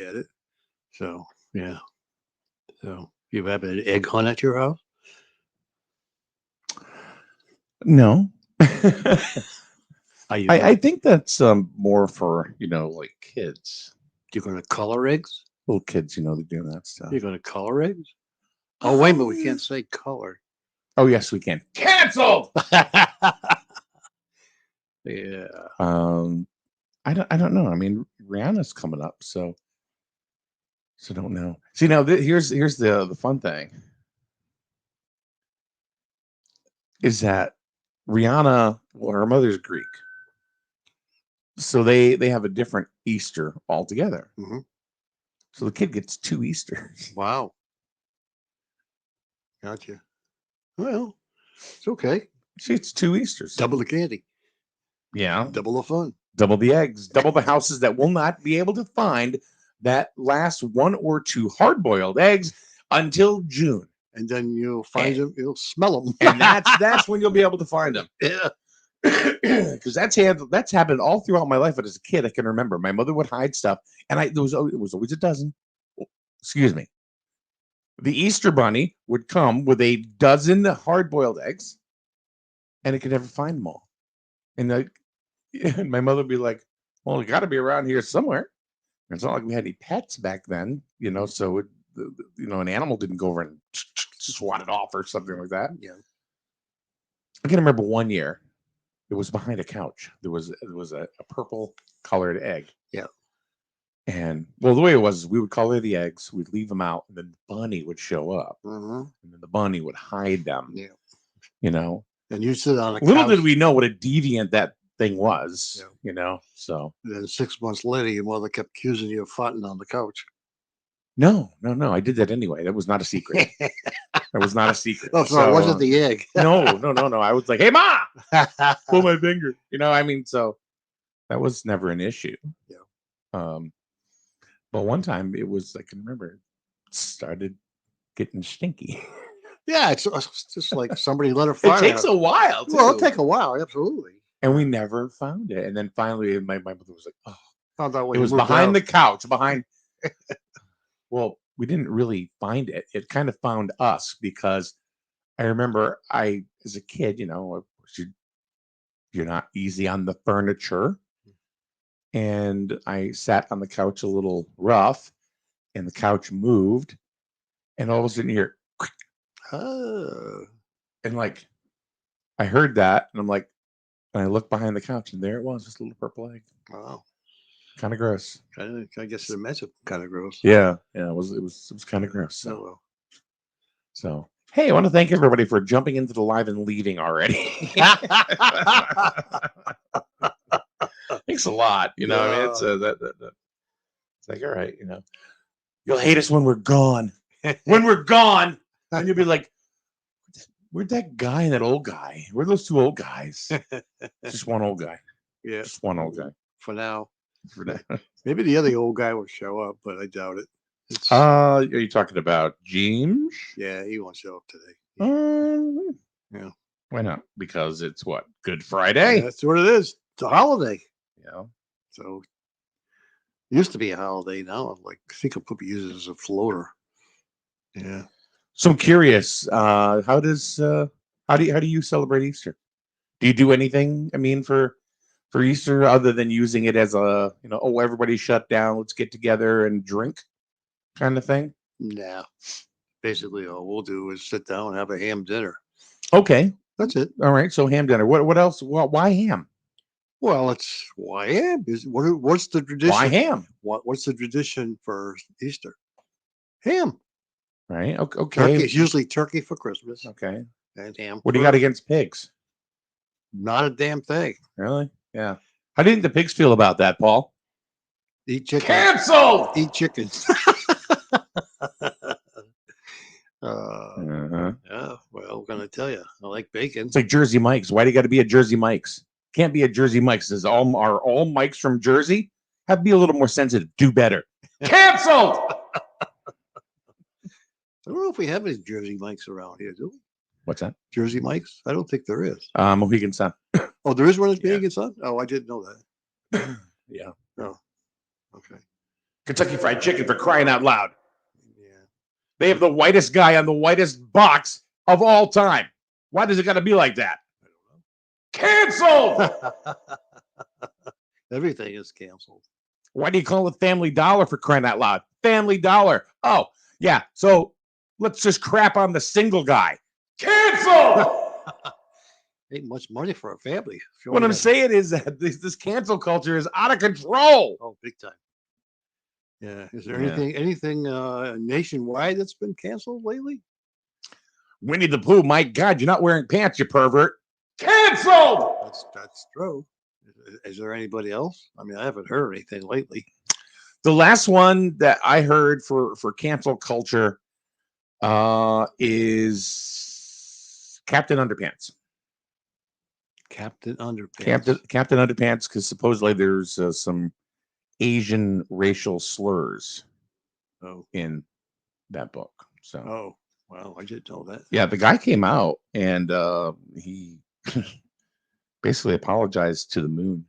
at it. So yeah. So you have an egg hunt at your house? No. Are you I gonna think that's more for, like kids. you're gonna color eggs? Little kids, they're doing that You're stuff. gonna color eggs? Oh wait a minute, we Um, can't say color. oh yes, we can. Canceled. Yeah. Um, I don't know. I mean, Rihanna's coming up, so don't know. See now, here's the fun thing is that Rihanna, well, her mother's Greek, so they have a different Easter altogether. Hmm. So the kid gets two Easters. Wow. Gotcha. Well, it's okay. She gets two Easters. Double the candy, Yeah, double the fun. double the eggs, double the houses that will not be able to find that last one or two hard-boiled eggs until June, And then you'll find and, them, you'll smell them. and that's when you'll be able to find them. Yeah. Because that's happened all throughout my life. But as a kid, I can remember my mother would hide stuff, and it was always a dozen. Excuse me. The Easter Bunny would come with a dozen hard-boiled eggs, and it could never find them all. And, and my mother would be like, "Well, it got to be around here somewhere." It's not like we had any pets back then, so an animal didn't go over and swat it off or something like that. Yeah. I can remember one year, it was behind a couch. There was a purple colored egg. Yeah. And well, the way it was, is we would color the eggs, we'd leave them out, and then the bunny would show up, Hmm. and then the bunny would hide them. Yeah. You know, And you sit on a little couch. did we know what a deviant that thing was. Yeah. So And then 6 months later, your mother kept accusing you of farting on the couch. no, I did that anyway. That was not a secret. That was not a secret. Oh, so it wasn't the egg. no. I was like, "Hey, ma, pull my finger." So that was never an issue. Yeah. But one time it was, I can remember, it started getting stinky. Yeah, it's just like somebody let her It fart takes out. a while, too. Well, it'll take a while, absolutely. And we never found it. And then finally, my mother was like, "Oh, Found out when it you was moved behind out. the couch, behind." Well, we didn't really find it. It kind of found us because I remember as a kid, of course you're not easy on the furniture. And I sat on the couch a little rough, and the couch moved, and all of a sudden you hear, Oh, and like I heard that, and I'm like, and I looked behind the couch, and there it was, this little purple egg. wow. Kind of gross. I guess it makes it kind of gross. Yeah, it was kind of gross. Oh, well. So hey, I want to thank everybody for jumping into the live and leaving already. Thanks a lot. I mean, it's it's like, all right, you'll hate us when we're gone. When we're gone, and you'll be like, where'd that guy and that old guy? Where're those two old guys? Just one old guy. Yeah. Just one old guy. For now. For now. Maybe the other old guy will show up, but I doubt it. Are you talking about James? Yeah, he won't show up today. Yeah. Why not? Because it's what? Good Friday? Yeah, that's what it is. It's a holiday. Yeah. So it used to be a holiday. Now I think I'll probably use it as a floater. Yeah. So I'm curious, how do you celebrate Easter? Do you do anything, I mean, for Easter other than using it as a, everybody shut down, let's get together and drink kind of thing? Nah. Basically all we'll do is sit down and have a ham dinner. Okay. That's it. All right. So ham dinner. What else? Why ham? Well, it's why ham. What's the tradition? Why ham? What's the tradition for Easter? Ham. Right. Okay. Turkey. It's usually turkey for Christmas. Okay. And ham. What do you got against pigs? Not a damn thing. Really? Yeah. How do you think the pigs feel about that, Paul? Eat chicken. Cancel. Eat chickens. Yeah, well, I'm gonna tell you, I like bacon. It's like Jersey Mike's. Why do you got to be a Jersey Mike's? Can't be a Jersey Mike's. Are all Mike's from Jersey? Have to be a little more sensitive. Do better. Canceled. I don't know if we have any Jersey Mikes around here, do we? What's that? Jersey Mikes? I don't think there is. Mohegan Sun. Oh, there is one in Mohegan Sun? Oh, I didn't know that. Yeah. Oh, okay. Kentucky Fried Chicken, for crying out loud. Yeah. They have the whitest guy on the whitest box of all time. Why does it got to be like that? Canceled. Everything is canceled. Why do you call it Family Dollar, for crying out loud? Family Dollar. Oh, yeah. So let's just crap on the single guy. Cancel. Ain't much money for a family. If you What only I'm got- saying is that this cancel culture is out of control. Oh, big time. Yeah. Is there Yeah. anything nationwide that's been canceled lately? Winnie the Pooh, my God, you're not wearing pants, you pervert. Canceled. That's true. Is there anybody else? I mean, I haven't heard anything lately. The last one that I heard for cancel culture is Captain Underpants. Captain Underpants. Captain Underpants, because supposedly there's some Asian racial slurs Oh, in that book. So oh, wow! I didn't know that. yeah, the guy came out and he basically apologized to the moon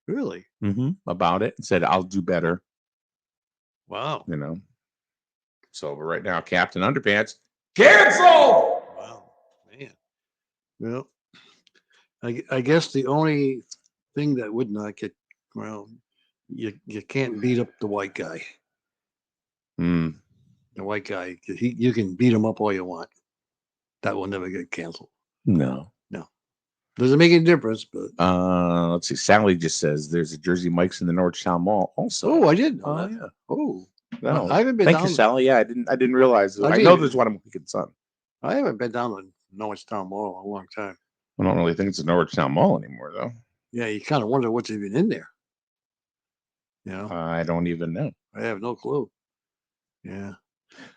Really? about it and said, "I'll do better." Wow! You know. So, but right now, Captain Underpants canceled. Wow, man. Well, I guess the only thing that would not get you can't beat up the white guy. Hmm. The white guy, you can beat him up all you want. That will never get canceled. No. Doesn't make any difference, but Let's see. Sally just says there's a Jersey Mike's in the Norristown Mall. Also, oh, I didn't know oh that. yeah. Oh, No. I haven't been Thank down. you, Sally. Yeah, I didn't realize. I I know didn't- there's one in Wicked Sun. I haven't been down to Norristown Mall in a long time. I don't really think it's a Norristown Mall anymore, though. Yeah, you kind of wonder what's even in there. You know, I don't even know. I have no clue. Yeah.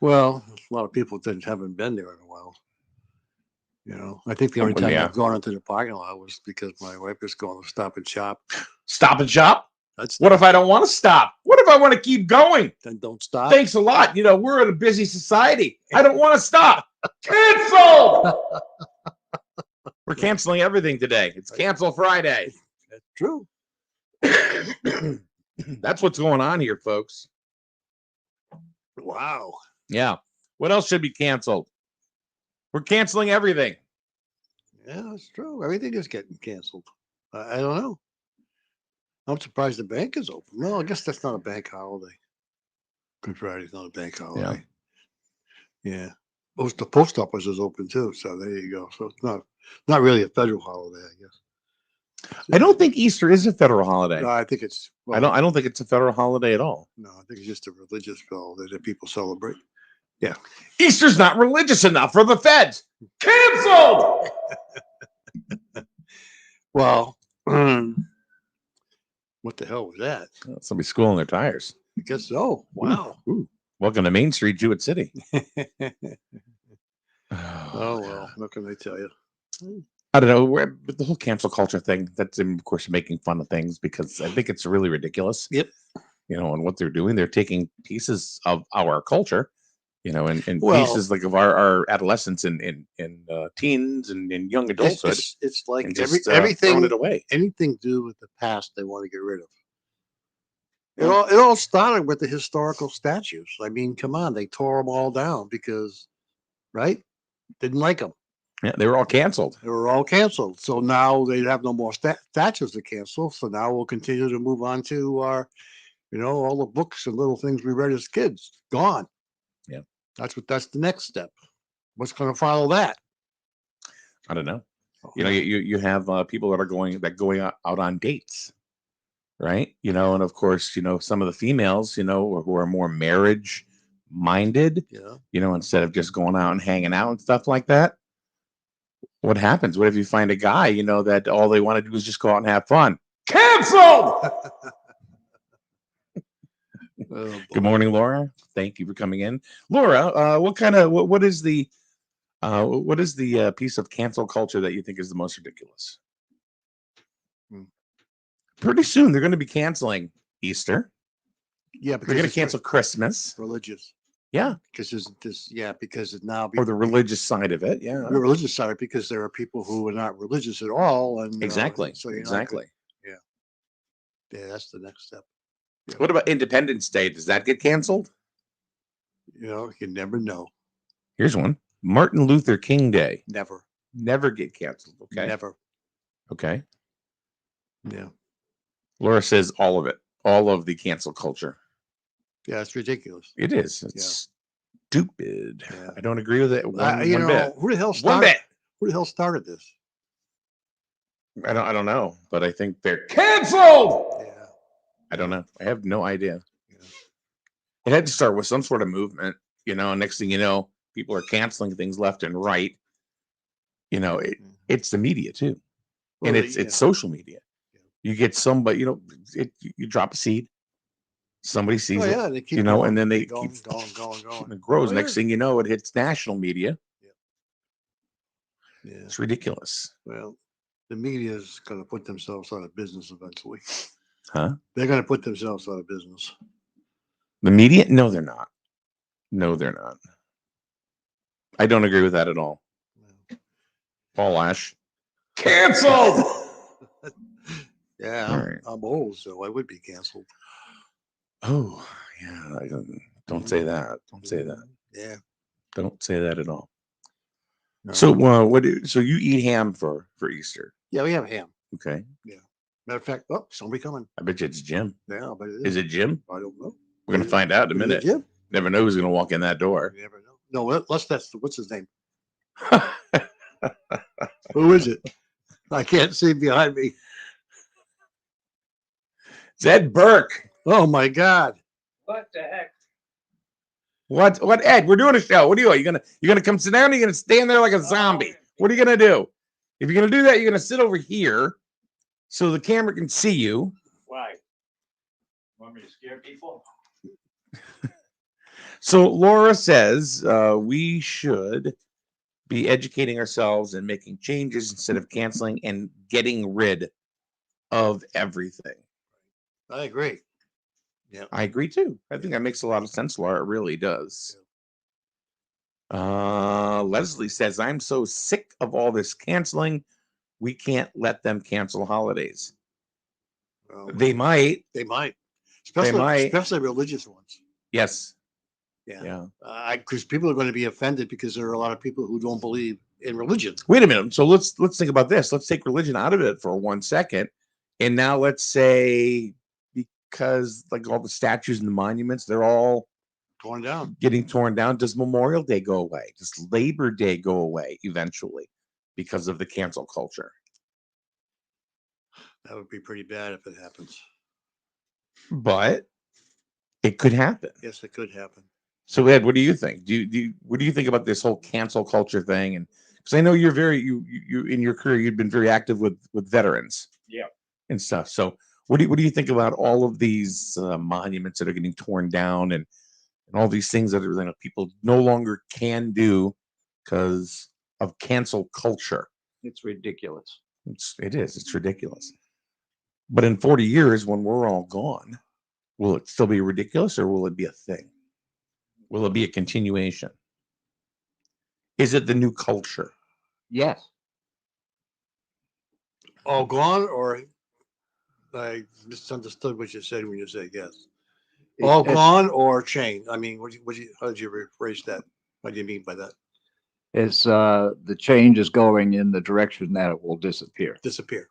Well, a lot of people haven't been there in a while. You know, I think the only Well, time yeah. I've gone into the parking lot was because my wife was going to Stop and Shop. Stop and shop. That's What if I don't want to stop? What if I want to keep going? then don't stop. Thanks a lot. You know, we're in a busy society. I don't want to stop. Cancel. We're canceling everything today. It's Cancel Friday. That's true. That's what's going on here, folks. Wow. Yeah. What else should be canceled? We're canceling everything. Yeah, that's true. Everything is getting canceled. I don't know. I'm surprised the bank is open. No, I guess that's not a bank holiday. Good Friday's not a bank holiday. Yeah. The post office is open too, so there you go. So it's not really a federal holiday, I guess. I don't think Easter is a federal holiday. No, I think it's. I don't think it's a federal holiday at all. No, I think it's just a religious holiday that people celebrate. Easter's not religious enough for the feds. Canceled. Well, what the hell was that? Somebody's schooling their tires. I guess so. Wow. Ooh. Welcome to Main Street, Jewett City. Oh well, what can I tell you? I don't know. But the whole cancel culture thing, that's of course making fun of things because I think it's really ridiculous. Yep. You know, and what they're doing, they're taking pieces of our culture, you know, and Well- pieces like of our adolescents and teens and young adulthood. It's like And just, everything, throwing it away. anything to do with the past, they want to get rid of. It all started with the historical statues. I mean, come on, they tore them all down because, right? Didn't like them. Yeah, they were all canceled. They were all canceled. So now they have no more statues to cancel. So now we'll continue to move on to our, all the books and little things we read as kids. Gone. Yeah. That's the next step. What's going to follow that? I don't know. You know, you have people that are going out on dates, right? You know, and of course, some of the females, who are more marriage minded, Yeah. instead of just going out and hanging out and stuff like that. What happens? What if you find a guy, that all they want to do is just go out and have fun? Canceled. Oh, Good boy. morning, Laura. Thank you for coming in, Laura. What is the piece of cancel culture that you think is the most ridiculous? Hmm. Pretty soon they're going to be canceling Easter. Yeah, They're going to it's cancel Christmas. religious. Yeah, Because because it's now or the religious side of it. Yeah, the religious side because there are people who are not religious at all, and exactly. so you're not Exactly. yeah, that's the next step. What about Independence Day? Does that get canceled? You never know. Here's one. Martin Luther King Day. Never. Never get canceled. Okay. Never. Okay. Yeah. Laura says all of it. All of the cancel culture. Yeah, it's ridiculous. It is. It's stupid. Yeah. I don't agree with it one bit. Who the hell One started? bit. Who the hell started this? I don't know, but I think they're canceled. Yeah. I don't know. I have no idea. Yeah. It had to start with some sort of movement, next thing you know, people are canceling things left and right. It's the media too. Well, And it's social media. You get somebody, you drop a seed, somebody sees it, they keep going, and then they going, keep going. it grows. Oh, Next thing you know, it hits national media. Yeah. It's ridiculous. Well, the media is going to put themselves out of business eventually. Huh? They're going to put themselves out of business. The media? No, they're not. No, they're not. I don't agree with that at all. No. Paul Ash. Canceled! Yeah, I'm old, so I would be canceled. Oh, yeah. Don't say that. Don't say that. Yeah. Don't say that at all. No. So, so you eat ham for Easter? Yeah, we have ham. Okay. Yeah. Matter of fact, somebody coming. I bet you it's Jim. Yeah, but Is it Jim? I don't know. We're gonna find out in a minute. Jim? Never know who's gonna walk in that door. You never know. No, what's his name? Who is it? I can't see behind me. It's Ed Burke. Oh my God! What the heck? What, Ed? We're doing a show. What are you? You're gonna come sit down? Or you're gonna stand there like a zombie? What are you gonna do? If you're gonna do that, you're gonna sit over here so the camera can see you. Why? Want me to scare people? So Laura says we should be educating ourselves and making changes instead of canceling and getting rid of everything. I agree. Yeah, I agree too. I think that makes a lot of sense, Laura. It really does. Leslie says, I'm so sick of all this canceling. We can't let them cancel holidays. They might. They might. Especially religious ones. Yes. Yeah. Because people are going to be offended because there are a lot of people who don't believe in religion. Wait a minute. So let's think about this. Let's take religion out of it for 1 second. And now let's say, because like all the statues and the monuments, they're all getting torn down. Does Memorial Day go away? Does Labor Day go away eventually because of the cancel culture? That would be pretty bad if it happens. But it could happen. Yes, it could happen. So Ed, what do you think? What do you think about this whole cancel culture thing? And because I know you're you in your career you've been very active with veterans, and stuff. So what do you think about all of these monuments that are getting torn down and all these things that are people no longer can do because of cancel culture? It's ridiculous. It's ridiculous. But in 40 years, when we're all gone, will it still be ridiculous or will it be a thing? Will it be a continuation? Is it the new culture? Yes. All gone, or I misunderstood what you said when you said yes. All gone or changed? I mean, how did you rephrase that? What do you mean by that? It's the change is going in the direction that it will disappear. Disappear.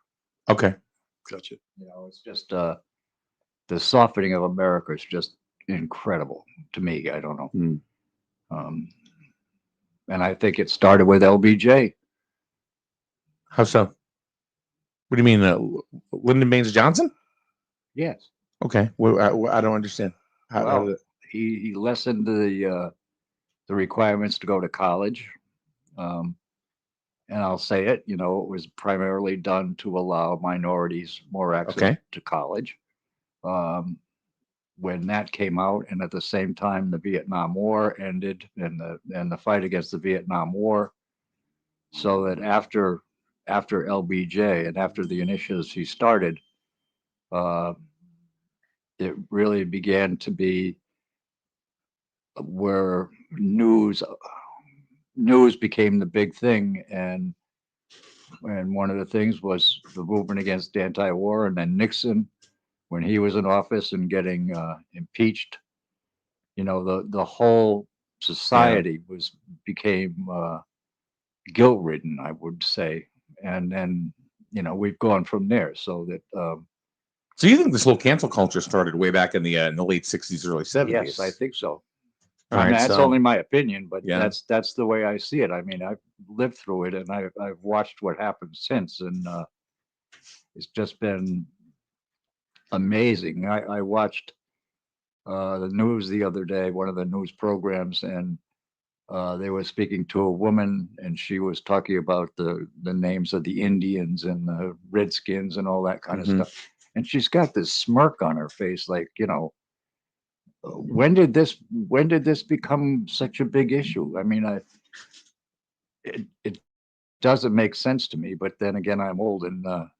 Okay. Gotcha. It's just the softening of America is just incredible to me. I don't know. And I think it started with LBJ. How so? What do you mean, Lyndon Baines Johnson? Yes. Okay. Well, I don't understand. Well, he lessened the requirements to go to college. And I'll say it, it was primarily done to allow minorities more access to college. When that came out, and at the same time the Vietnam War ended, and the fight against the Vietnam War, so that after LBJ and after the initiatives he started, it really began to be where news became the big thing, and one of the things was the movement against anti-war, and then Nixon when he was in office and getting impeached, the whole society became guilt ridden, I would say. And then, we've gone from there. So that, So you think this whole cancel culture started way back in the late 60s, early 70s? yes, I think so. All I mean, right, that's so only my opinion, but Yeah. that's the way I see it. I mean, I've lived through it, and I've watched what happened since, and it's just been amazing. I watched the news the other day, one of the news programs, and they were speaking to a woman, and she was talking about the names of the Indians and the Redskins and all that kind Mhm. of stuff. And she's got this smirk on her face, like, when did this become such a big issue? I mean, it doesn't make sense to me. But then again, I'm old, and a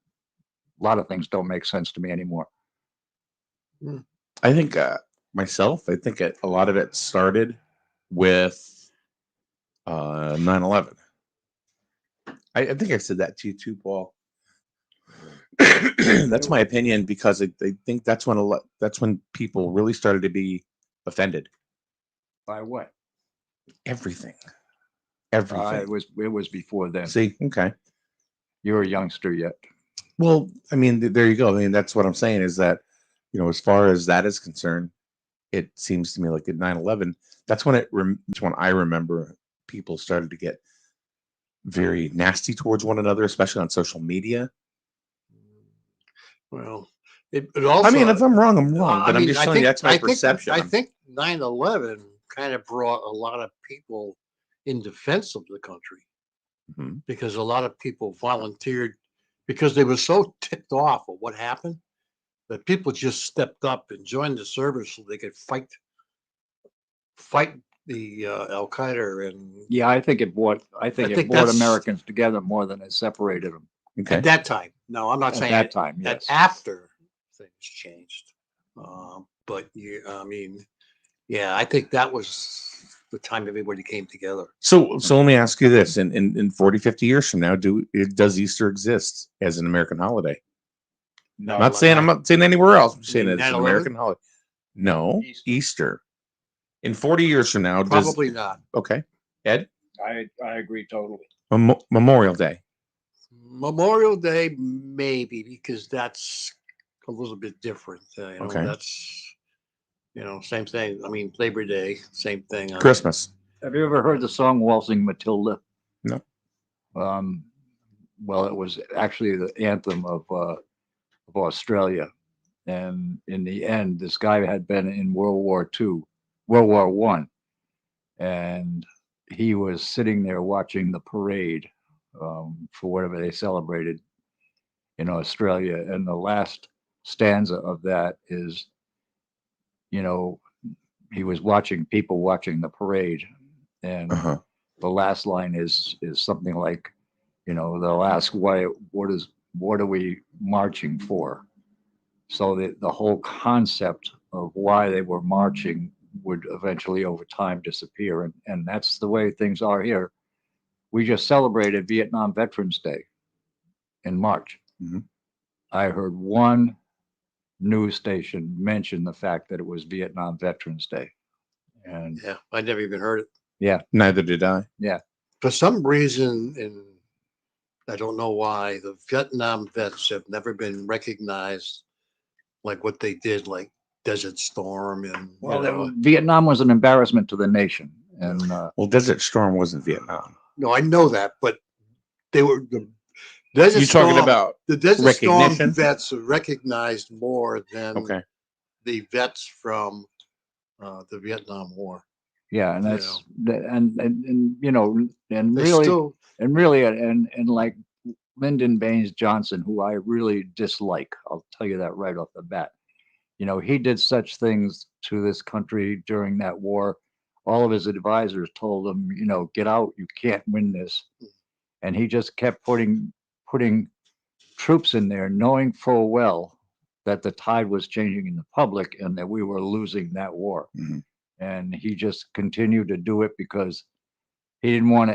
lot of things don't make sense to me anymore. I think myself, I think a lot of it started with 9/11. I think I said that to you too, Paul. That's my opinion, because I think that's when people really started to be offended. By what? Everything. It was before then. See, okay. You're a youngster yet. Well, I mean, there you go. I mean, that's what I'm saying, is that, as far as that is concerned, it seems to me like at 9/11, that's when that's when I remember people started to get very nasty towards one another, especially on social media. Well, it also. I mean, if I'm wrong, I'm wrong, but I'm just telling you that's my I think, perception. I think 9/11 kind of brought a lot of people in defense of the country, Mhm. because a lot of people volunteered because they were so ticked off of what happened that people just stepped up and joined the service so they could fight the Al Qaeda. And Yeah, I think it brought that's- Americans together more than it separated them Okay. at that time. No, I'm not at saying that it- time. that Yes. after things changed. But I mean, yeah, I think that was the time everybody came together. So let me ask you this: in 40, 50 years from now, does Easter exist as an American holiday? No, I'm not saying anywhere else. I'm saying mean it's an 9/11? American holiday. No, Easter. In 40 years from now, Probably not. Okay, Ed. I agree totally. Memorial Day. Memorial Day, maybe, because that's a little bit different. Okay. That's same thing. I mean, Labor Day, same thing. Christmas. Have you ever heard the song "Waltzing Matilda"? No. Well, it was actually the anthem of Australia, and in the end, this guy had been in World War I, and he was sitting there watching the parade for whatever they celebrated in Australia. And the last stanza of that is, he was watching people watching the parade, and the last line is something like, they'll ask what are we marching for? So the whole concept of why they were marching would eventually over time disappear. And that's the way things are here. We just celebrated Vietnam Veterans Day in March. Mhm. I heard one news station mention the fact that it was Vietnam Veterans Day. And Yeah, I never even heard it. yeah, Neither did I. yeah. For some reason, and I don't know why, the Vietnam vets have never been recognized like what they did, like Desert Storm and Vietnam was an embarrassment to the nation. And Well, Desert Storm wasn't Vietnam. no, I know that, but they were the Desert You Storm. talking about The Desert Storm recognition? vets are recognized more than Okay. the vets from the Vietnam War. yeah, and You that's and and They really still, and like Lyndon Baines Johnson, who I really dislike. I'll tell you that right off the bat. He did such things to this country during that war. All of his advisors told him, get out, you can't win this. And he just kept putting troops in there, knowing full well that the tide was changing in the public and that we were losing that war. Mhm. And he just continued to do it because he didn't want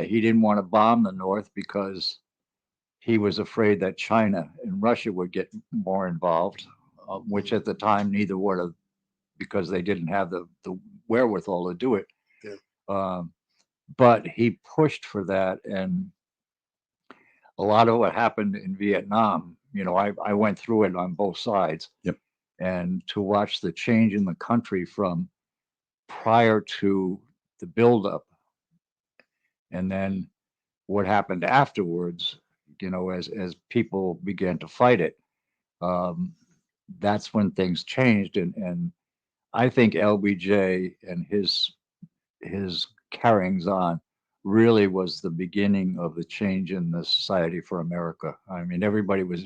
to bomb the North, because he was afraid that China and Russia would get more involved. which at the time neither would have, because they didn't have the wherewithal to do it. Yeah. But he pushed for that, and a lot of what happened in Vietnam, I went through it on both sides. Yep. And to watch the change in the country from prior to the buildup, and then what happened afterwards, as people began to fight it, that's when things changed. And I think LBJ and his carryings on really was the beginning of the change in the Society for America. I mean, everybody was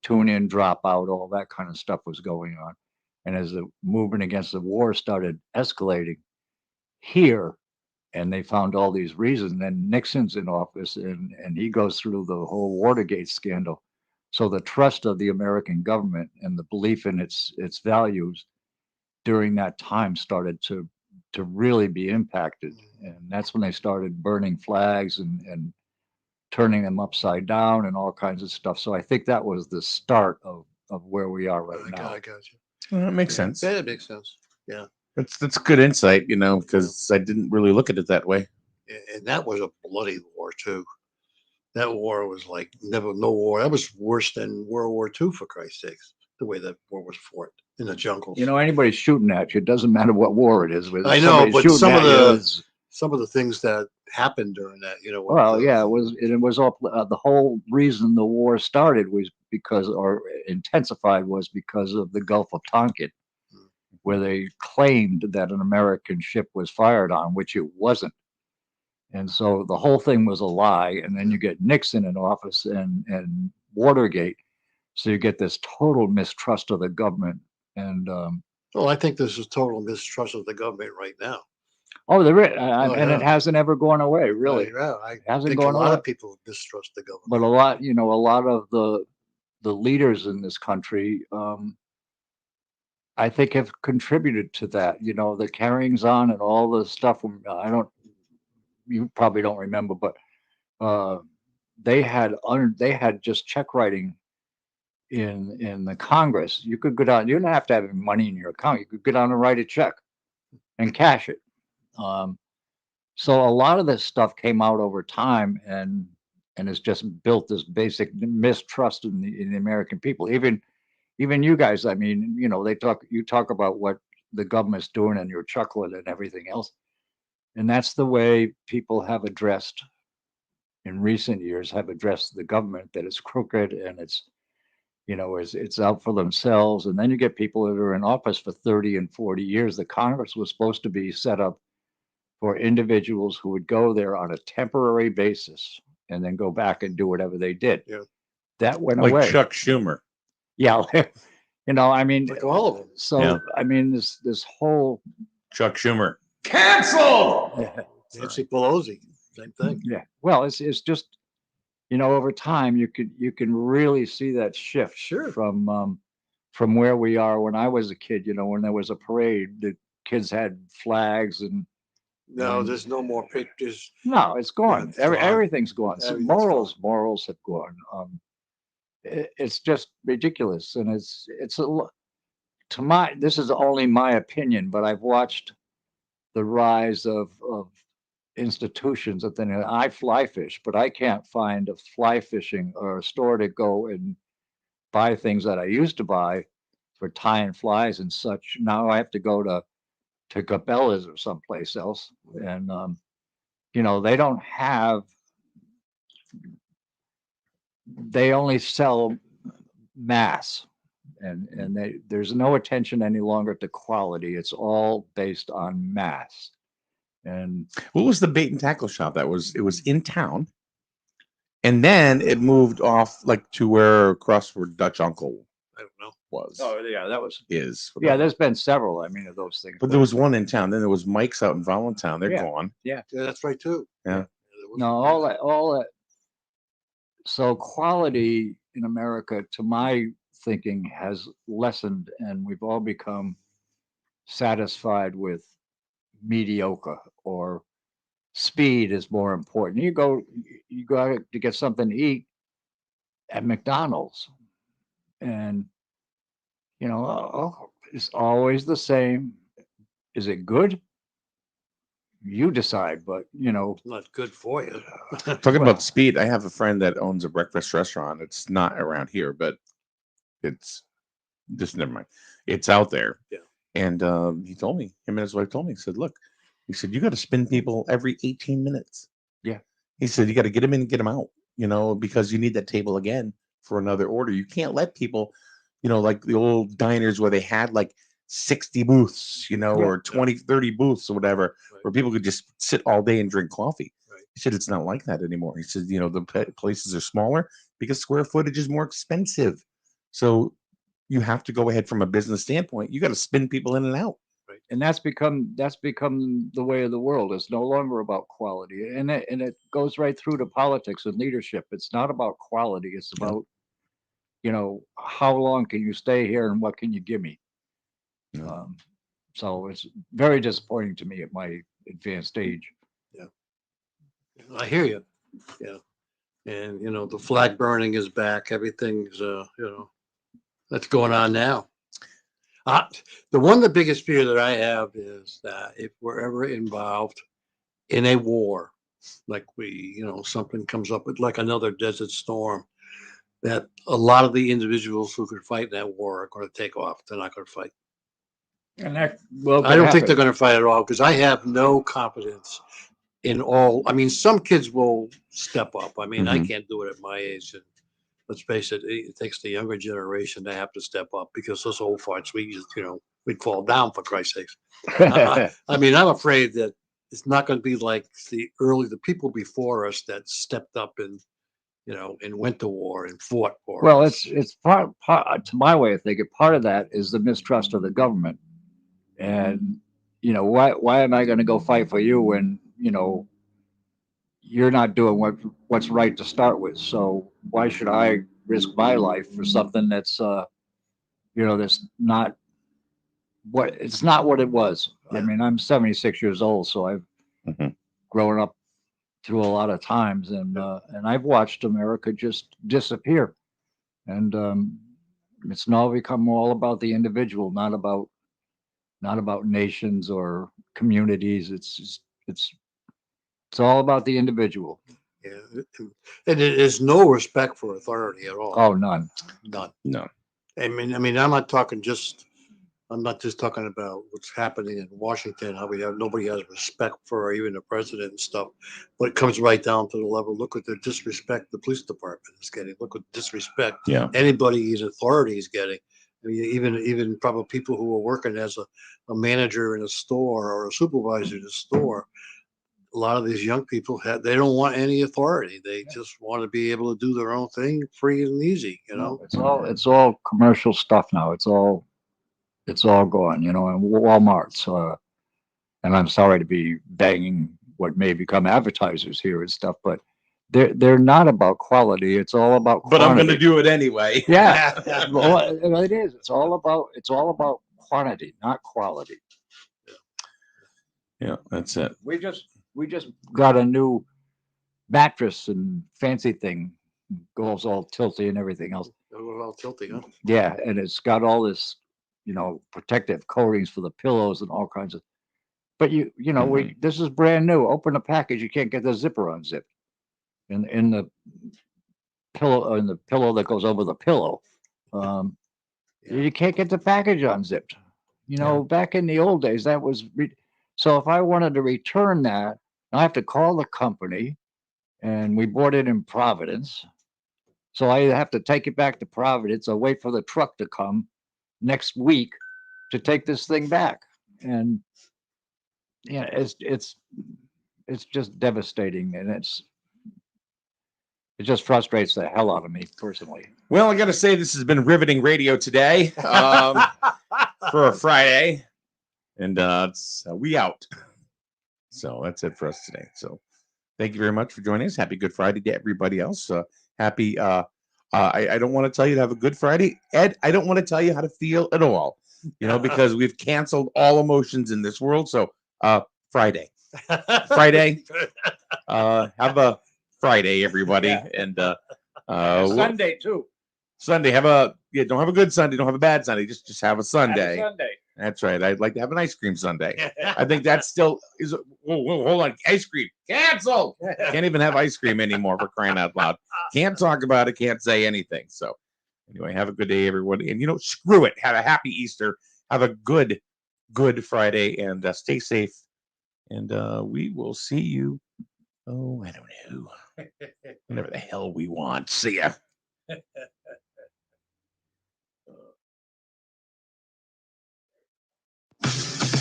tune in, drop out, all that kind of stuff was going on. And as the movement against the war started escalating here, and they found all these reasons, then Nixon's in office, and he goes through the whole Watergate scandal. So the trust of the American government and the belief in its values during that time started to really be impacted. And that's when they started burning flags and turning them upside down and all kinds of stuff. So I think that was the start of where we are right now. I got you. Well, that makes sense. Yeah, it makes sense. Yeah. That's good insight, because I didn't really look at it that way. And that was a bloody war too. That war was like no war. That was worse than World War II, for Christ's sakes. The way that war was fought in the jungles. Anybody shooting at you, it doesn't matter what war it is. I know, but some of the the things that happened during that, well, yeah, it was all the whole reason the war started was because, or intensified, was because of the Gulf of Tonkin, where they claimed that an American ship was fired on, which it wasn't. And so the whole thing was a lie. And then you get Nixon in office and Watergate. So you get this total mistrust of the government. And well, I think there's a total mistrust of the government right now. And it hasn't ever gone away, really. Yeah, I hasn't think gone a lot away. of people mistrust the government. But a lot of the leaders in this country, I think, have contributed to that. The carryings on and all the stuff. You probably don't remember, but they had just check writing in the Congress. You could go down. You didn't have to have money in your account. You could go down and write a check and cash it. So a lot of this stuff came out over time, and it's just built this basic mistrust in the American people. Even you guys. I mean, you talk about what the government's doing, and you're chuckling and everything else. And that's the way people have addressed, in recent years, have addressed the government, that it's crooked and it's out for themselves. And then you get people that are in office for 30 and 40 years. The Congress was supposed to be set up for individuals who would go there on a temporary basis and then go back and do whatever they did. Yeah. That went Like away. Chuck Schumer. Yeah. I mean, like all of them. So, Yeah. I mean, this whole Chuck Schumer. Cancel! Nancy Pelosi, same thing. Yeah. Well, it's just, over time you can really see that shift. Sure. From where we are. When I was a kid, when there was a parade, the kids had flags and No, there's no more pictures. no, it's gone. it's gone. Everything's gone. So Everything's morals have gone. It's just ridiculous, and it's this is only my opinion, but I've watched the rise of institutions that then I fly fish, but I can't find a fly fishing or a store to go and buy things that I used to buy for tying flies and such. Now I have to go to Cabela's or someplace else, and they don't have. They only sell mass, and there's no attention any longer to quality. It's all based on mass. And what was the bait and tackle shop? It was in town, and then it moved off like to where across where Dutch Uncle I don't know. was. oh yeah, that was Is yeah. There's been several. I mean, of those things. but there was one in town. Then there was Mike's out in Voluntown. They're Yeah. gone. Yeah, that's right too. Yeah. There was- No, all that. So quality in America, to my thinking, has lessened, and we've all become satisfied with mediocre, or speed is more important. You go to get something to eat at McDonald's, and You know, oh, it's always the same. Is it good? You decide, but you know, Not good for you. Talking Well- about speed, I have a friend that owns a breakfast restaurant. It's not around here, but it's just never mind. It's out there. Yeah. And he told me, him and his wife told me, he said, look, he said, you got to spin people every 18 minutes. Yeah. He said, you got to get them in and get them out, you know, because you need that table again for another order. You can't let people, you know, like the old diners where they had like 60 booths, you know, Yeah. or 20, 30 booths or whatever, Right. where people could just sit all day and drink coffee. Right. He said, it's not like that anymore. He said, you know, the places are smaller because square footage is more expensive. So you have to go ahead from a business standpoint. You got to spin people in and out. and that's become the way of the world. It's no longer about quality, and it goes right through to politics and leadership. It's not about quality. It's Yeah. about, you know, how long can you stay here and what can you give me? Yeah. So it's very disappointing to me at my advanced age. I hear you. Yeah. And, you know, the flag burning is back. Everything's, you know, that's going on now. The biggest fear that I have is that if we're ever involved in a war, like you know, something comes up with like another desert storm, that a lot of the individuals who could fight in that war are going to take off. They're not going to fight. And that, well, I don't think they're going to fight at all because I have no confidence in all. I mean, some kids will step up. I mean, I Mhm. can't do it at my age. And let's face it, it takes the younger generation to have to step up because us old farts, we just, you know, we'd fall down for Christ's sakes. I mean, I'm afraid that it's not going to be like the people before us that stepped up and, you know, and went to war and fought for Well, us. it's part to my way of thinking. Part of that is the mistrust of the government, and you know, why am I going to go fight for you when, you know, you're not doing what's right to start with? So why should I risk my life for something that's you know, that's not it's not what it was. I Yeah. mean, I'm 76 years old, so I've Mhm. grown up through a lot of times, and I've watched America just disappear. And it's now become all about the individual, not about nations or communities. It's all about the individual. Yeah. And it is no respect for authority at all. Oh, none. None. No. I'm not just talking about what's happening in Washington, how nobody has respect for even the president and stuff, but it comes right down to the level. Look at the disrespect the police department is getting. Look at disrespect Yeah. anybody in authority is getting. I mean, even probably people who are working as a manager in a store or a supervisor in a store. A lot of these young people they don't want any authority. They just want to be able to do their own thing free and easy, you know? It's all commercial stuff now. It's all gone, you know, and Walmart's. And I'm sorry to be banging what may become advertisers here and stuff, but they're not about quality. It's all about But I'm going to quantity. do it anyway. Yeah, well, it is. It's all about quantity, not quality. Yeah, that's it. We just got a new mattress and fancy thing, goes all tilty and everything else. We're all tilting, huh? Yeah, and it's got all this, you know, protective coatings for the pillows and all kinds of. But you know, this is brand new. Open the package, you can't get the zipper unzipped. In the pillow that goes over the pillow, you can't get the package unzipped. You know, back in the old days, that was so. If I wanted to return that, I have to call the company, and we bought it in Providence. So I have to take it back to Providence or wait for the truck to come next week to take this thing back. And yeah, it's just devastating, and it just frustrates the hell out of me personally. Well, I got to say, this has been riveting radio today for a Friday. And it's we out. So that's it for us today. So thank you very much for joining us. Happy Good Friday to everybody else. Happy. I don't want to tell you to have a good Friday. Ed, I don't want to tell you how to feel at all, you know, because we've canceled all emotions in this world. So Friday. Have a Friday, everybody. And Sunday too. Sunday, have a don't have a good Sunday, don't have a bad Sunday. Just have a Sunday. Sunday. That's right. I'd like to have an ice cream sundae. I think that still is. Whoa, hold on. Ice cream cancel. Can't even have ice cream anymore for crying out loud. Can't talk about it. Can't say anything. So anyway, have a good day, everyone. And screw it. Have a happy Easter. Have a good Friday, and stay safe. And we will see you. Oh, I don't know. Whatever the hell we want. See ya.